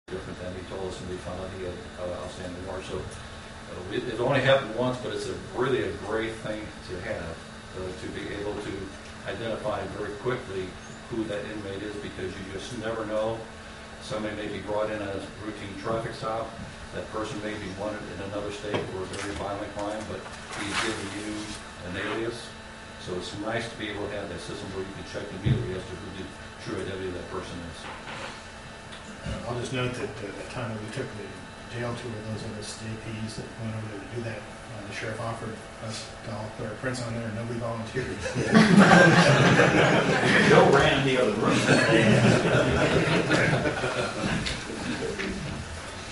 different than he told us, and we found out he had outstanding warrant. So it only happened once, but it's really a great thing to have, to be able to identify very quickly who that inmate is, because you just never know. Somebody may be brought in as a routine traffic stop. That person may be wanted in another state for a very violent crime, but he's giving you an alias. So it's nice to be able to have that system where you can check immediately as to who the true identity of that person is. I'll just note that that time that we took the jail tour, those of us JPs that went over there to do that, the sheriff offered us to all put our prints on there, and nobody volunteered. Joe ran in the other room.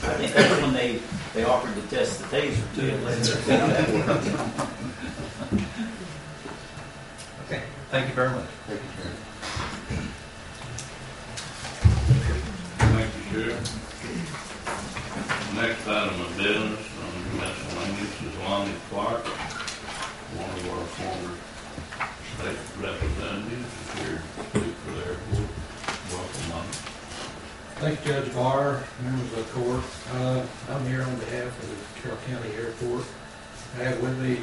I think that's when they offered to test the taser too. Okay, thank you very much. Thank you, Sheriff. Thank you, Sheriff. Next item of business on miscellaneous is Lonnie Clark, one of our former state representatives, here to speak for their board. Welcome, Lonnie. Thank you, Judge Barr, members of the court. I'm here on behalf of the Carroll County Airport. I have with me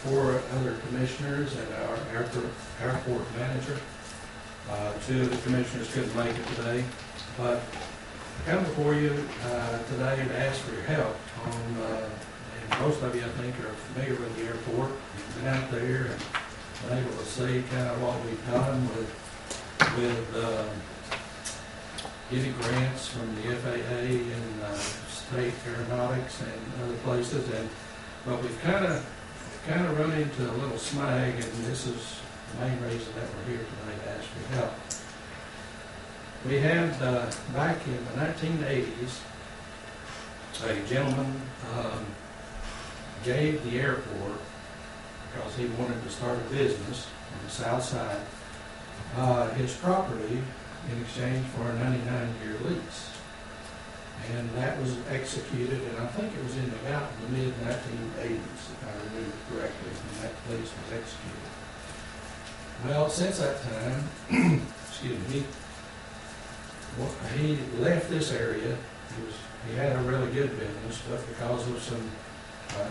4 other commissioners and our airport manager. 2 of the commissioners couldn't make it today, but I come before you today to ask for your help on, and most of you I think are familiar with the airport. You've been out there and been able to see kind of what we've done with getting grants from the FAA and state aeronautics and other places, but we've kind of run into a little snag, and this is the main reason that we're here today to ask for your help. We had back in the 1980s, a gentleman gave the airport, because he wanted to start a business on the south side, his property in exchange for a 99-year lease. And that was executed, and I think it was in about the mid-1980s, if I remember correctly, when that lease was executed. Well, since that time, excuse me, he left this area. He had a really good business, but because of some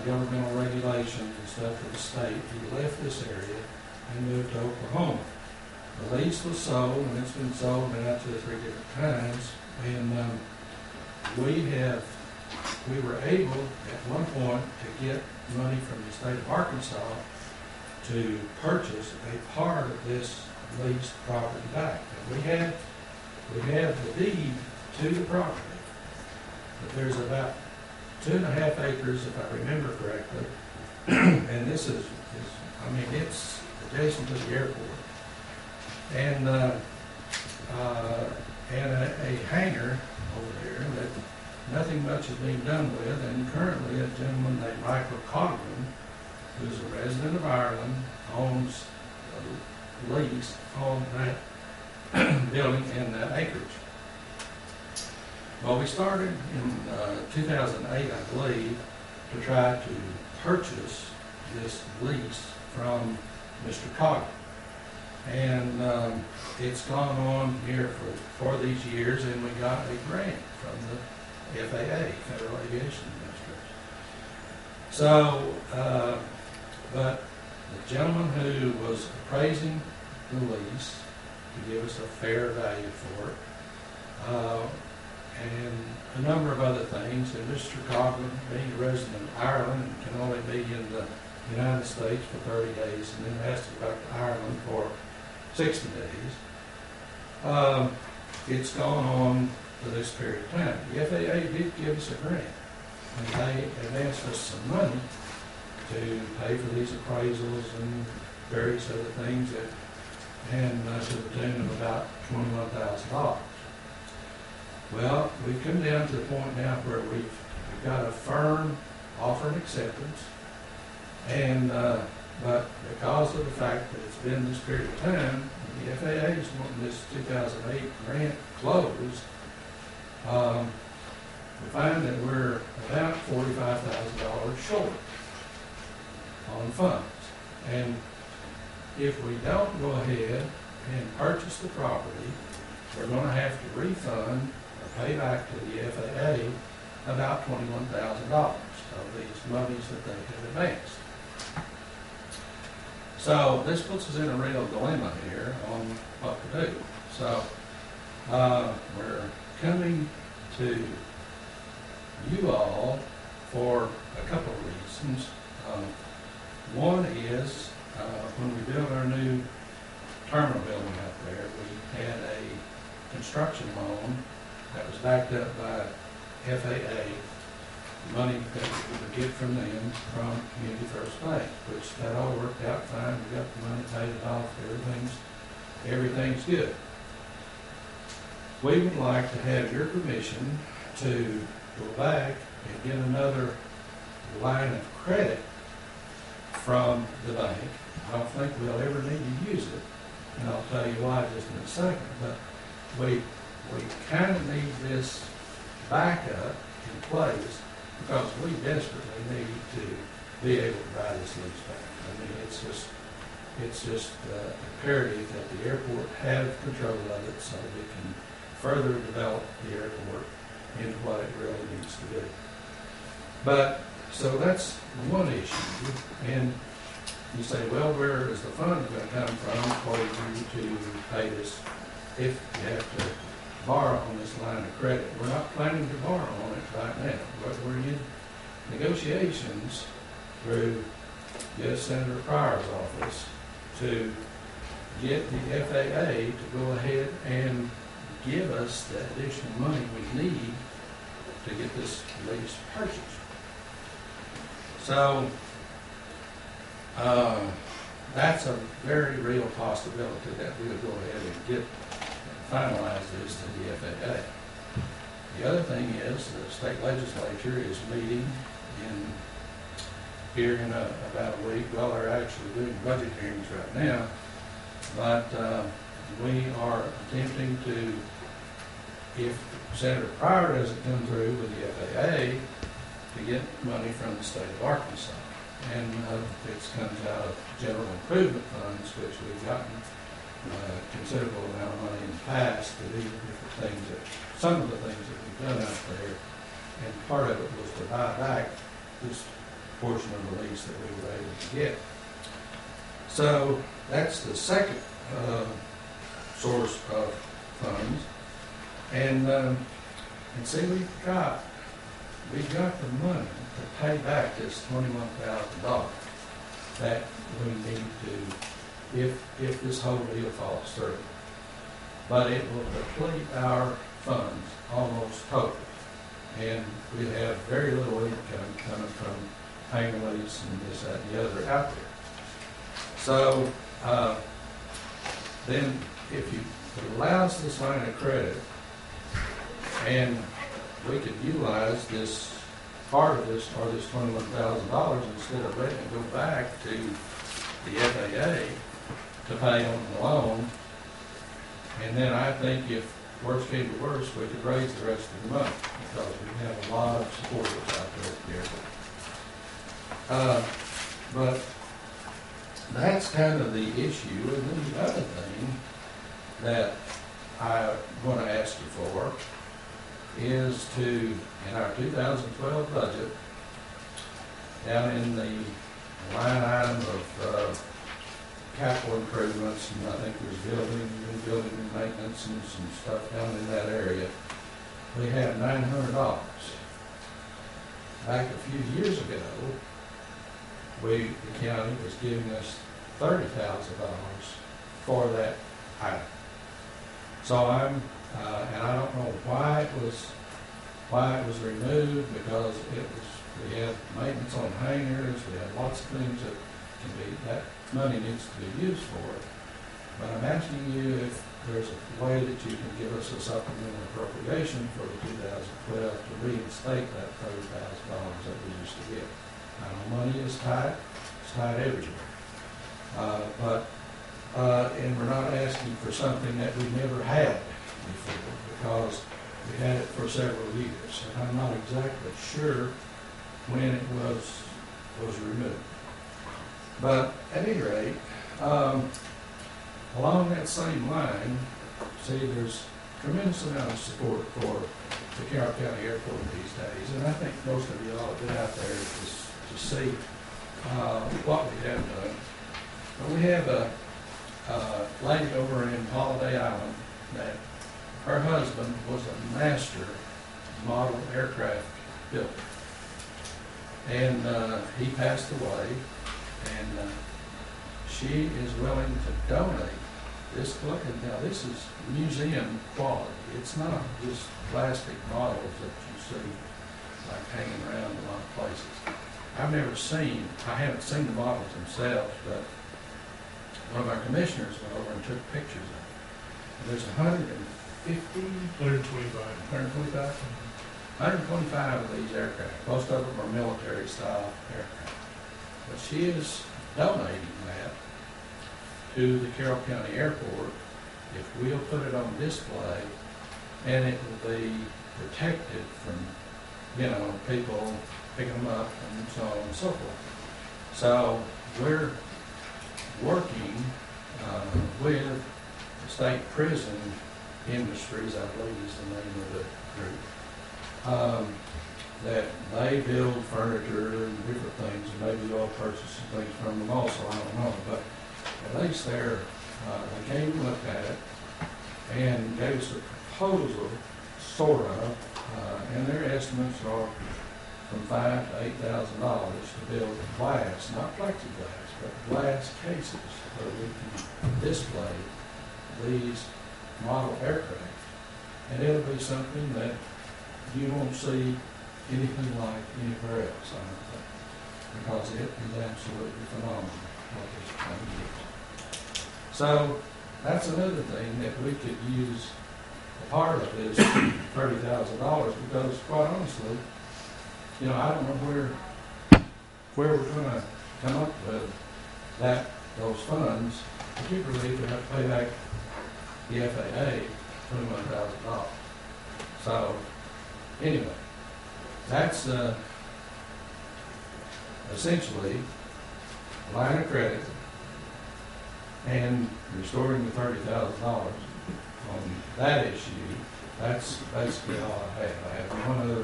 governmental regulations and stuff for the state, he left this area and moved to Oklahoma. The lease was sold, and it's been sold now 2 or 3 different times, and we were able at one point to get money from the state of Arkansas to purchase a part of this leased property back. And we have the deed to the property, but there's about 2.5 acres, if I remember correctly, and this is I mean, it's adjacent to the airport. And a hangar over there that nothing much is being done with, and currently a gentleman named Michael Coughlin, who's a resident of Ireland, owns a lease on that building and that acreage. Well, we started in 2008, I believe, to try to purchase this lease from Mr. Coughlin. And it's gone on here for these years, and we got a grant from the FAA, Federal Aviation Administration. So, but the gentleman who was appraising the lease to give us a fair value for it, and a number of other things, and Mr. Coughlin, being a resident of Ireland, can only be in the United States for 30 days, and then has to go back to Ireland for 60 days. It's gone on for this period of time. The FAA did give us a grant, and they advanced us some money to pay for these appraisals and various other things, and to the tune of about $21,000. Well, we've come down to the point now where we've got a firm offer and acceptance, and but because of the fact that it's been this period of time, the FAA is wanting this 2008 grant closed. We find that we're about $45,000 short on funds, and if we don't go ahead and purchase the property, we're going to have to refund or pay back to the FAA FAA about $21,000 of these monies that they had advanced. So this puts us in a real dilemma here on what to do. So we're coming to you all for a couple of reasons. One is when we built our new terminal building out there, we had a construction loan that was backed up by FAA, money that we would get from them from Community First Bank, which that all worked out fine. We got the money, paid it off, everything's good. We would like to have your permission to go back and get another line of credit from the bank. I don't think we'll ever need to use it, and I'll tell you why just in a second, but we kind of need this backup in place because we desperately need to be able to buy this lease back. I mean, it's just imperative that the airport have control of it so we can further develop the airport into what it really needs to be. But, so that's one issue. And you say, well, where is the fund going to come from for you to pay this if you have to borrow on this line of credit? We're not planning to borrow on it right now, but we're in negotiations through U.S. Senator Pryor's office to get the FAA to go ahead and give us the additional money we need to get this lease purchased. So that's a very real possibility that we'll go ahead and finalize this to the FAA. The other thing is the state legislature is meeting here in about a week. Well, they're actually doing budget hearings right now, but we are attempting to, if Senator Pryor doesn't come through with the FAA, to get money from the state of Arkansas. And it comes out of general improvement funds, which we've gotten a considerable amount of money in the past to do different things, some of the things that we've done out there. And part of it was to buy back this portion of the lease that we were able to get. So that's the second source of funds. And see, we've got the money to pay back this $21,000 that we need to, if this whole deal falls through. But it will deplete our funds almost totally. And we have very little income coming from paying the lease and this, that, and the other out there. So then if it allows this line of credit, and we could utilize this part of this, or this $21,000, instead of letting it go back to the FAA to pay on the loan. And then I think if worst came to worst, we could raise the rest of the money because we have a lot of supporters out there at the airport. But that's kind of the issue. And then the other thing that I want to ask you for is to, in our 2012 budget, down in the line item of capital improvements, and I think there's new building and maintenance and some stuff down in that area, we have $900. Back a few years ago, the county was giving us $30,000 for that item. So and I don't know why it was removed, because we had maintenance on hangars, we had lots of things that money needs to be used for it. But I'm asking you if there's a way that you can give us a supplemental appropriation for the 2012 to reinstate that $30,000 that we used to get. I know money is tight, it's tight everywhere. And we're not asking for something that we never had before, because we had it for several years. And I'm not exactly sure when it was removed. But at any rate, along that same line, see, there's tremendous amount of support for the Carroll County Airport these days, and I think most of you ought to get out there to see what we have done. But we have a lady over in Holiday Island that her husband was a master model aircraft builder. And he passed away, and she is willing to donate this. Now this is museum quality. It's not just plastic models that you see like hanging around a lot of places. I haven't seen the models themselves, but one of our commissioners went over and took pictures of it. And there's 125 of these aircraft. Most of them are military style aircraft. But she is donating that to the Carroll County Airport if we'll put it on display, and it will be protected from, people picking them up and so on and so forth. So we're working with the State Prison Industries, I believe is the name of the group, that they build furniture and different things, and maybe you'll purchase some things from them also, I don't know, but at least they came and looked at it and gave us a proposal, sort of, and their estimates are from $5,000 to $8,000 to build glass, not plexiglass, but glass cases where we can display these model aircraft. And it'll be something that you won't see anything like anywhere else, I don't think, because it is absolutely phenomenal what this thing is. So that's another thing that we could use a part of this $30,000, because quite honestly, I don't know where we're going to come up with those funds, particularly if we have to pay back the FAA $21,000. So anyway, that's essentially a line of credit and restoring the $30,000 on that issue. That's basically all I have. I have one other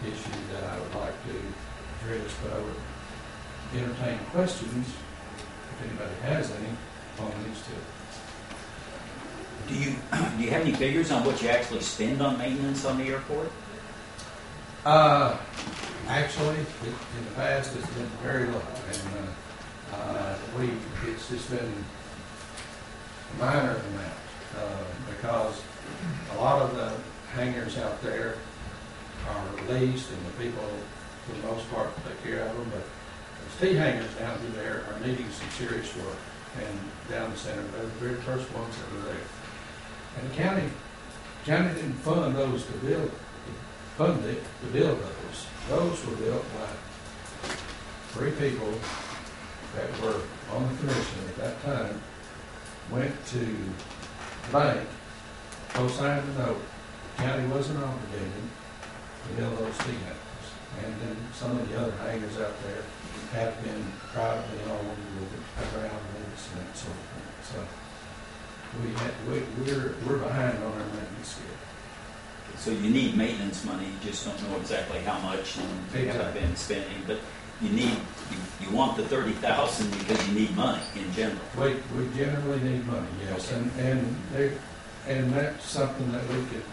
issue that I would like to address, but I would entertain questions if anybody has any on these two. Do you have any figures on what you actually spend on maintenance on the airport? Actually, in the past, it's been very low, and it's just been a minor amount because a lot of the hangars out there are leased, and the people, for the most part, take care of them. But those T hangars down through there are needing some serious work, and down the center, they're the very first ones that were there. And the county didn't fund those to build those. Those were built by 3 people that were on the commission at that time, went to the bank, co-signed the note. The county wasn't obligated to build those T hangars. And then some of the other hangars out there have been privately owned with ground lease and that sort of thing. So we're behind on our maintenance schedule. So you need maintenance money, you just don't know exactly how much, and you haven't been spending, but you want the $30,000 because you need money in general. We generally need money, yes, okay. and that's something that we could,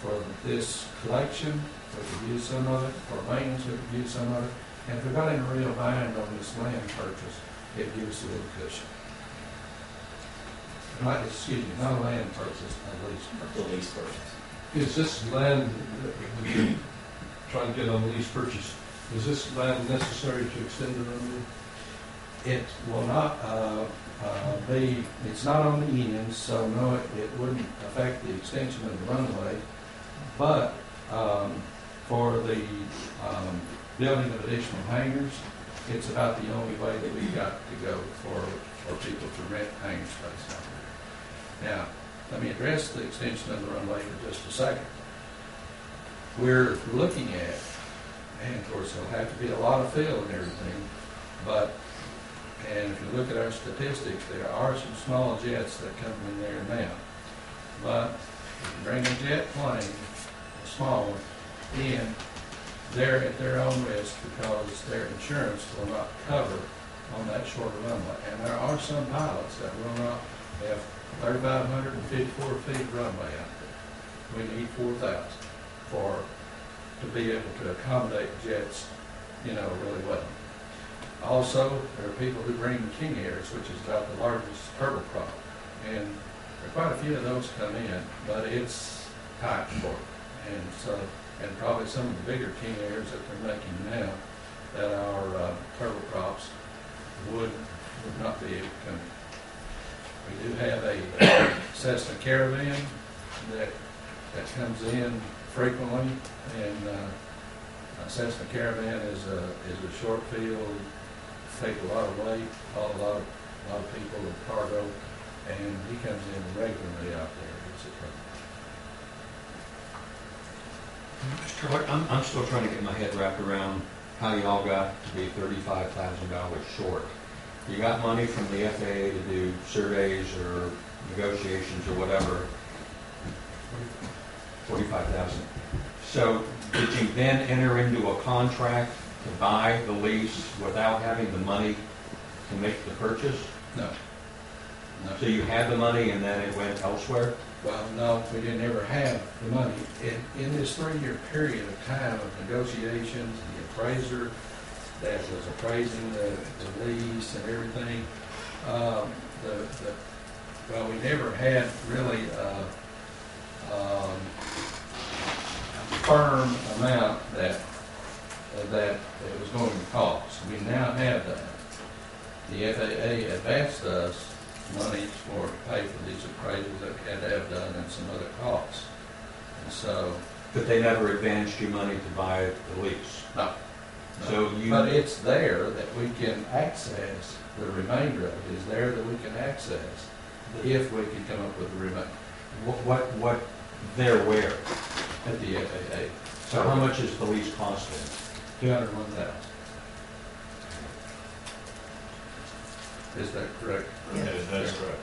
for this collection, we could use some of it. For maintenance, we could use some of it. And if we got in a real bind on this land purchase, it gives us a little cushion. Not a land purchase, a lease purchase. The lease purchase. Is this land that you're trying to get on the lease purchase, is this land necessary to extend the runway? It will not it's not on the ends, so no, it wouldn't affect the extension of the runway. But for the building of additional hangars, it's about the only way that we've got to go for people to rent hangar space out there. Now, let me address the extension of the runway for just a second. We're looking at, and of course there'll have to be a lot of fill and everything, and if you look at our statistics, there are some small jets that come in there now. But if you bring a jet plane, a small one, in, they're at their own risk because their insurance will not cover on that shorter runway. And there are some pilots that will not have 3,554 feet of runway out there. We need 4,000 to be able to accommodate jets, really well. Also, there are people who bring King Airs, which is about the largest turboprop. And there are quite a few of those come in, but it's tight short. And probably some of the bigger King Airs that they're making now that are turboprops would not be able to come in. We do have a Cessna Caravan that comes in frequently, and Cessna Caravan is a short field, take a lot of weight, haul a lot of people with cargo, and he comes in regularly out there. It's a Mr. Hart, I'm still trying to get my head wrapped around how y'all got to be $35,000 short. You got money from the FAA to do surveys or negotiations or whatever, $45,000. So did you then enter into a contract to buy the lease without having the money to make the purchase? No. So you had the money and then it went elsewhere? Well, no, we didn't ever have the money. In this 3-year period of time of negotiations, the appraiser that was appraising the lease and everything, well, we never had really a firm amount that it was going to cost. We now have that. The FAA advanced us money for to pay for these appraisals that we had to have done and some other costs. And so, But they never advanced you money to buy the lease? no. So But it's there that we can access. The remainder of it is there that we can access if we can come up with the remainder What there where? at the FAA. So how much is the lease costing? $201,000. Is that correct? Yeah, that's correct.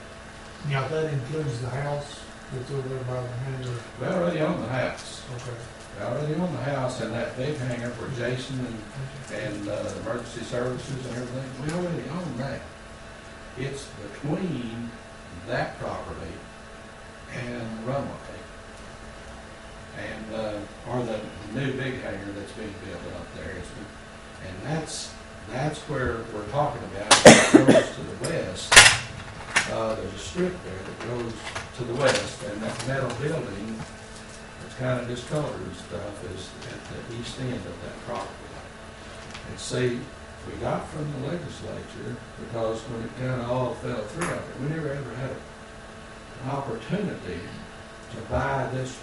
Now, that includes the house that's over there by the hangar. We already own the house. Okay. We already own the house and that big hangar for Jason and emergency services and everything. We already own that. It's between that property and the runway. And, or the new big hangar that's being built up there. And that's where we're talking about. It goes to the west. There's a strip there that goes to the west, and that metal building that's kind of discolored and stuff is at the east end of that property. And see, we got from the legislature, because when it kind of all fell through out there, we never ever had an opportunity to buy this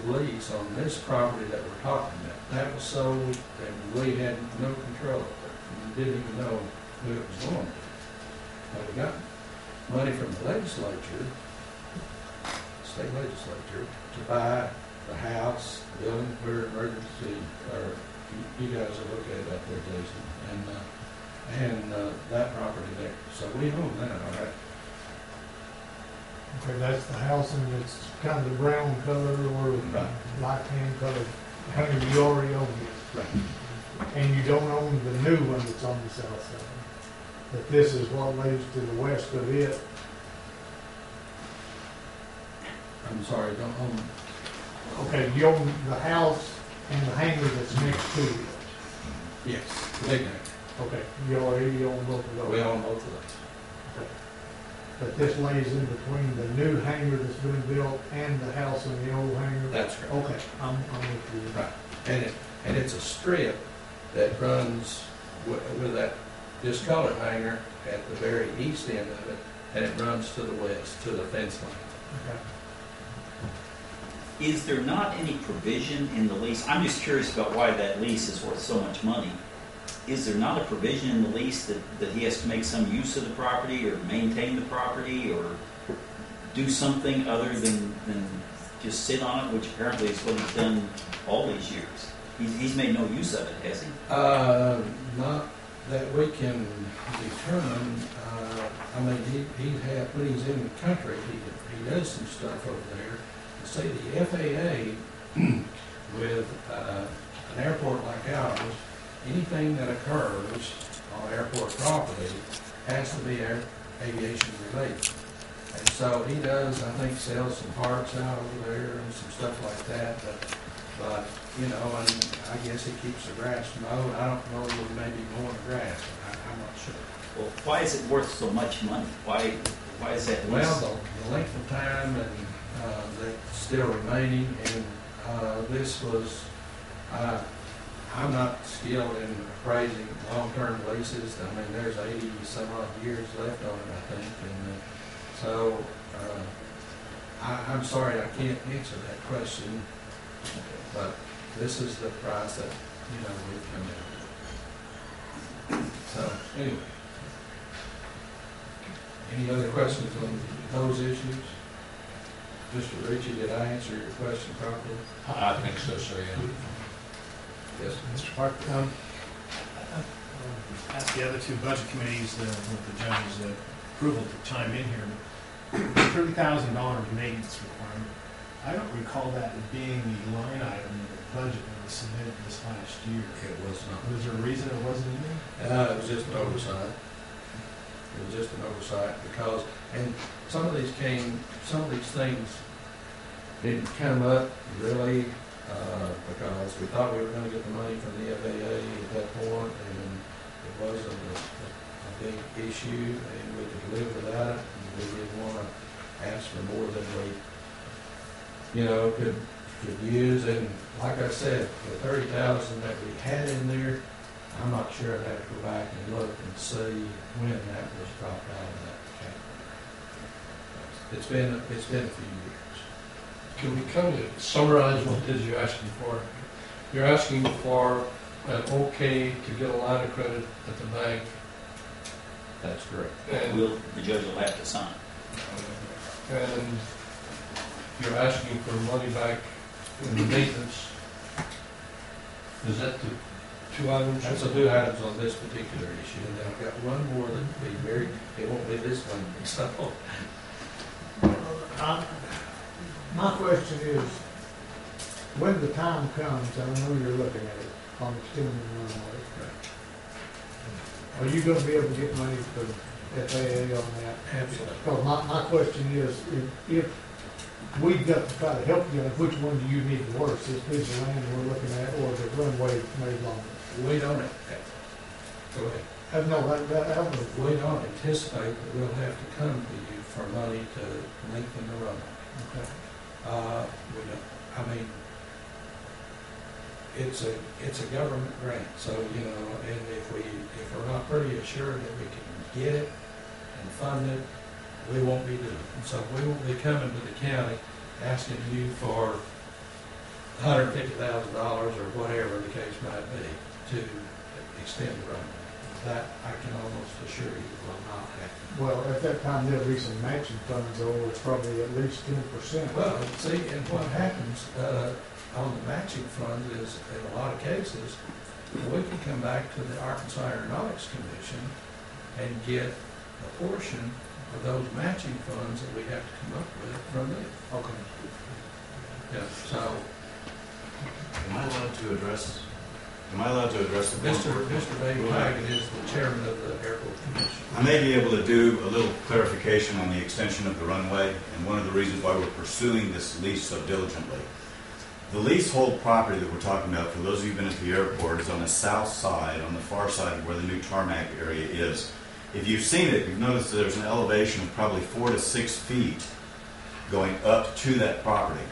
lease on this property that we're talking about. That was sold, and we had no control of it. We didn't even know who it was going to. But we got money from the legislature, state legislature, to buy the house, the building where emergency, or you guys will look at it up there, Jason, and that property there. So we own that, all right? Okay, that's the house, and it's kind of the brown color or Right. light tan color. Hangar you already own it. Right. And you don't own the new one that's on the south side. But this is what lays to the west of it. I'm sorry, don't own. Okay, you own the house and the hangar that's next to it. Yes, the big hangar. Okay, you already own both of those. We own both of those. Okay. But this lays in between the new hangar that's been built and the house and the old hangar? That's correct. Okay, I'm with you. Right. And it's a strip that runs with that discolored hangar at the very east end of it, and it runs to the west, to the fence line. Okay. Is there not any provision in the lease? I'm just curious about why that lease is worth so much money. Is there not a provision in the lease that he has to make some use of the property or maintain the property or do something other than just sit on it, which apparently is what he's done all these years? He's made no use of it, has he? Not that we can determine. I mean, when he's in the country, he does some stuff over there. See, the FAA, with an airport like ours, anything that occurs on airport property has to be aviation related. And so he does, I think, sell some parts out over there and some stuff like that, but you know, and I guess he keeps the grass mowed. I don't know, maybe mowing the grass. I'm not sure. Well, why is it worth so much money? Why is that lease? Well, the length of time and they're still remaining, and this was, I'm not skilled in appraising long-term leases. I mean, there's 80 some odd years left on it, I think, and so I'm sorry I can't answer that question, but this is the price that, you know, we've come in. So, anyway. Any other questions on those issues? Mr. Ritchie, did I answer your question properly? I think so, sir, yeah. Yes. Mr. Park, ask the other two budget committees with the judge's approval to chime in here. $30,000 maintenance requirement. I don't recall that as being the line item in the budget that was submitted this last year. It was not. Was there a reason it wasn't in there? It was just an oversight. It was just an oversight because, and some of these things didn't come up really because we thought we were going to get the money from the FAA at that point, and it wasn't a big issue, and we could live without it. And we didn't want to ask for more than we, you know, could use. And like I said, the $30,000 that we had in there, I'm not sure. I'd have to go back and look and see when that was dropped out of that category. It's been a few years. Can we kind of summarize what it is you're asking for? You're asking for an okay to get a line of credit at the bank. That's correct. And, The judge will have to sign. and you're asking for money back in the maintenance. Is that the two items? That's the two items on this particular issue, and then I've got one more that will be very, it won't be this one, so. My question is, when the time comes, and I know you're looking at it, on extending the runway, are you gonna be able to get money from FAA on that? Absolutely. Because my question is, if we've got to try to help you, which one do you need worse, this piece of land we're looking at, or the runway made longer? We don't, go ahead. No, We don't anticipate that we'll have to come to you for money to lengthen the runway. Okay. We don't, I mean, it's a government grant, so, you know, and if we're not pretty assured that we can get it and fund it, we won't be doing it. So we won't be coming to the county asking you for $150,000 or whatever the case might be to extend the runway. That I can almost assure you will not happen. Well, at that time, there'll be some matching funds, though, it's probably at least 10%. Well, see, and what happens on the matching funds is, in a lot of cases, we can come back to the Arkansas Aeronautics Commission and get a portion of those matching funds that we have to come up with from them. Okay. Yeah, so, Am I allowed to address the Mr. Dave Paget is the chairman of the Airport Commission. I may be able to do a little clarification on the extension of the runway, and one of the reasons why we're pursuing this lease so diligently. The leasehold property that we're talking about, for those of you who've been at the airport, is on the south side, on the far side of where the new tarmac area is. If you've seen it, you've noticed that there's an elevation of probably 4 to 6 feet going up to that property.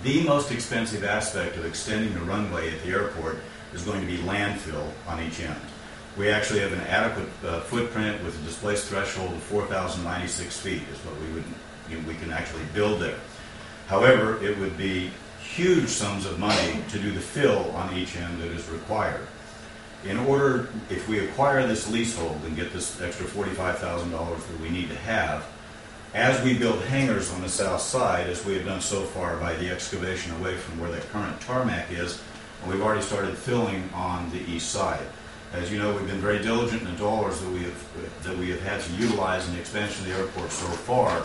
The most expensive aspect of extending the runway at the airport is going to be landfill on each end. We actually have an adequate footprint with a displaced threshold of 4,096 feet is what we can actually build there. However, it would be huge sums of money to do the fill on each end that is required. In order, if we acquire this leasehold and get this extra $45,000 that we need to have, as we build hangars on the south side, as we have done so far by the excavation away from where the current tarmac is, and we've already started filling on the east side. As you know, we've been very diligent in the dollars that we have had to utilize in the expansion of the airport so far.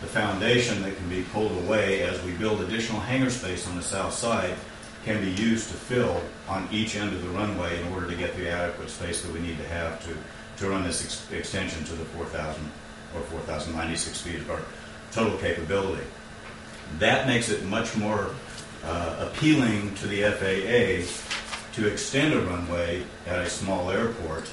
The foundation that can be pulled away as we build additional hangar space on the south side can be used to fill on each end of the runway in order to get the adequate space that we need to have to run this extension to the 4,000 or 4,096 feet of our total capability. That makes it much more appealing to the FAA to extend a runway at a small airport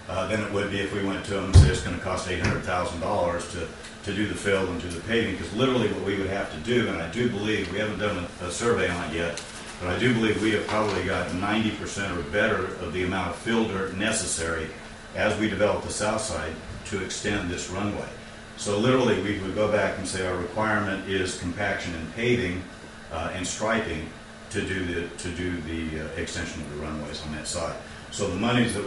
than it would be if we went to them and said it's going to cost $800,000 to do the fill and do the paving, because literally what we would have to do, and I do believe, we haven't done a survey on it yet, but I do believe we have probably got 90% or better of the amount of fill dirt necessary as we develop the south side to extend this runway. So literally we would go back and say our requirement is compaction and paving and striping to do the extension of the runways on that side. So the monies that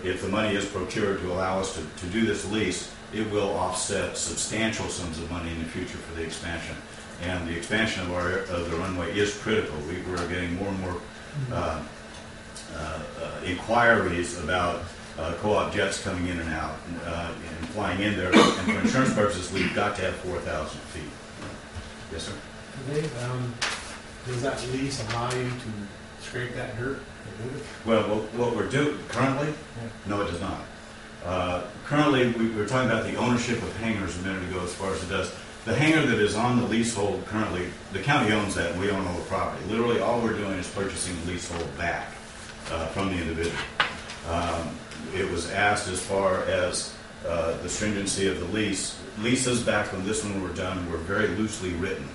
if the money is procured to allow us to do this lease, it will offset substantial sums of money in the future for the expansion. And the expansion of the runway is critical. We're getting more and more inquiries about co-op jets coming in and out and flying in there. And for insurance purposes, we've got to have 4,000 feet. Yes, sir? Dave, does that lease allow you to scrape that dirt and move it? Well, what we're doing currently, no, it does not. Currently, we were talking about the ownership of hangars a minute ago as far as it does. The hangar that is on the leasehold currently, the county owns that and we own all the property. Literally, all we're doing is purchasing the leasehold back from the individual. It was asked as far as the stringency of the lease. Leases back when this one were done were very loosely written.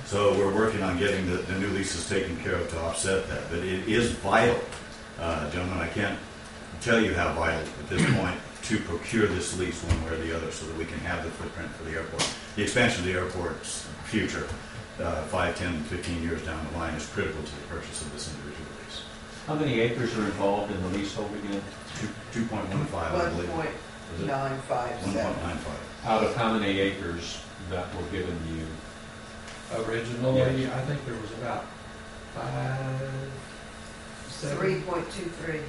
So we're working on getting the new leases taken care of to offset that. But it is vital, gentlemen, I can't tell you how vital at this point to procure this lease one way or the other so that we can have the footprint for the airport. The expansion of the airport's future, 5, 10, 15 years down the line, is critical to the purchase of this individual lease. How many acres are involved in the leasehold again? 2.15, I believe. 1.957. 1.95. Out of how many acres that were given to you? Originally, I think there was about 3.23. 3.23.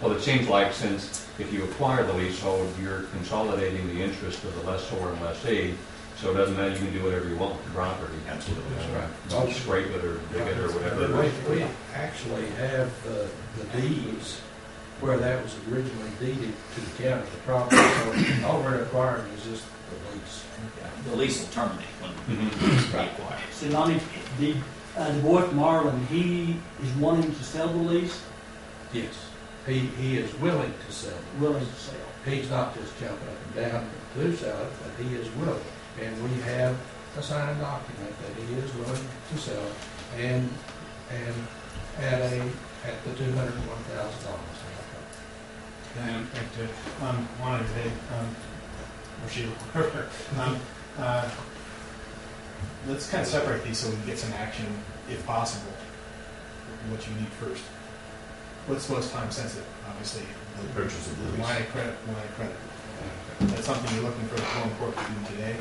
Well, it seems like since if you acquire the leasehold, you're consolidating the interest of the lessor and lessee, so it doesn't matter, you can do whatever you want with the property. Absolutely. That's right. Don't scrape it or dig it or whatever. We actually have the deeds where that was originally deeded to the county, the property, so all we're acquiring is just the lease. The lease will terminate when Mm-hmm. we acquire. So Lonnie, the boy from Marlin, he is wanting to sell the lease, Yes, he is willing to sell. willing to sell. He's not just jumping up and down to sell it, but he is willing. And we have a signed document that he is willing to sell it and at the $201,000. And wanted to, or she, let's kind of separate these so we can get some action, if possible, what you need first. What's most time sensitive, obviously? The purchase of the lease. Line of credit. That's something you're looking for the Quorum Court to do today?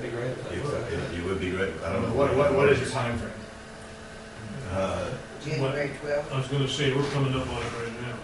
Be great. It would be great. I don't know. What is your time frame? January 12th. I was gonna say, we're coming up on it right now.